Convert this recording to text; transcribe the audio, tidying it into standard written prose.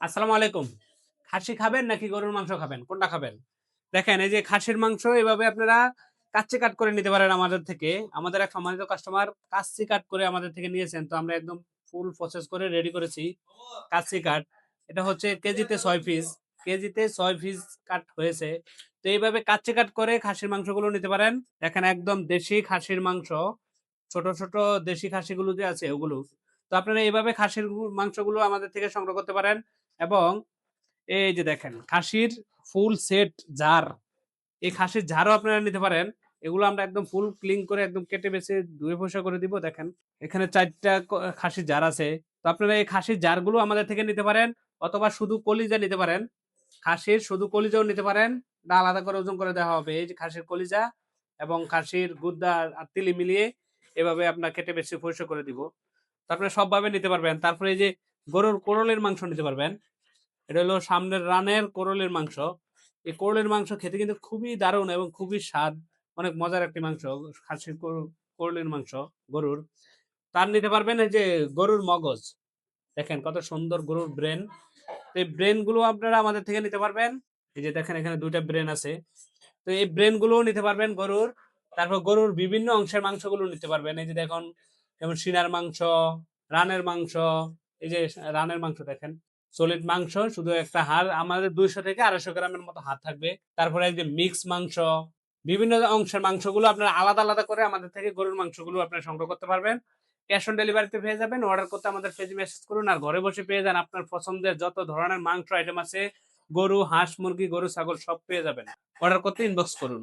আসসালামু আলাইকুম। খাসি খাবেন নাকি গরুর মাংস খাবেন? কোনটা খাবেন? দেখেন এই যে খাসির মাংস এভাবে আপনারা কাচ্চি কাট করে নিতে পারেন আমাদের থেকে। আমাদের এক সম্মানিত কাস্টমার কাচ্চি কাট করে আমাদের থেকে নিয়েছেন। তো আমরা একদম ফুল প্রসেস করে রেডি করেছি কাচ্চি কাট। এটা হচ্ছে কেজিতে ৬ পিস। কেজিতে ৬ পিস কাট হয়েছে। তো এইভাবে কাচ্চি কাট করে খাসির মাংসগুলো নিতে পারেন। দেখেন একদম দেশি খাসির মাংস। ছোট, ছোট দেশি খাসিগুলো যে আছে ওগুলো। তো আপনারা এইভাবে খাসির মাংসগুলো আমাদের থেকে সংগ্রহ করতে পারেন এবং এই যে দেখেন খাসির ফুল সেট জার। এই খাসির জারও আপনারা নিতে পারেন। এগুলো আমরা একদম ফুল ক্লিন করে একদম কেটে বেছে ধুয়ে পরিষ্কার করে দিব। দেখেন এখানে ৪ টা খাসির জার আছে। তো আপনারা এই খাসির জারগুলো আমাদের থেকে নিতে পারেন অথবা শুধু কলিজা নিতে পারেন। খাসির শুধু কলিজাও নিতে পারেন। এটা আলাদা করে ওজন করে দেওয়া হবে। এই যে খাসির কলিজা এবং খাসির গুদ্দা আর তিলি মিলিয়ে এভাবে আপনার কেটে বেছে পরিষ্কার করে দিব। তো আপনারা সবভাবে নিতে পারবেন। তারপরে এই যে গরুর কোরলের মাংস নিতে পারবেন। এটা হলো সামনের রানের কোরলের মাংস। এই কোরলের মাংস খেতে কিন্তু খুবই দারুণ এবং খুবই স্বাদ। অনেক মজার একটি মাংস। খাসির কোরলের মাংস গরুর। তার নিতে পারবেন এই যে গরুর মগজ। দেখেন কত সুন্দর গরুর ব্রেন। এই ব্রেন গুলো আপনারা আমাদের থেকে নিতে পারবেন। এই যে দেখেন এখানে ২ টা ব্রেন আছে। তো এই ব্রেন গুলোও নিতে পারবেন গরুর। তারপর গরুর বিভিন্ন অংশের মাংসগুলো নিতে পারবেন। এই যে দেখুন যেমন সিনার মাংস, রানের মাংস, এই যে রানের মাংস দেখেন। সলিড মাংস শুধু একটা হাড় আমাদের ২০০ থেকে ২৫০ গ্রামের মতো হাড় থাকবে। তারপরে এই যে মিক্স মাংস, বিভিন্ন অংশের মাংসগুলো আপনারা আলাদা, আলাদা করে আমাদের থেকে গরুর মাংসগুলো আপনারা সংগ্রহ করতে পারবেন। ক্যাশ অন ডেলিভারিতে পেয়ে যাবেন। অর্ডার করতে আমাদের পেজে মেসেজ করুন আর ঘরে বসে পেয়ে যান আপনার পছন্দের যত ধরনের মাংস আইটেম আছে গরু, হাঁস, মুরগি, গরু, ছাগল সব পেয়ে যাবেন। অর্ডার করতে ইনবক্স করুন।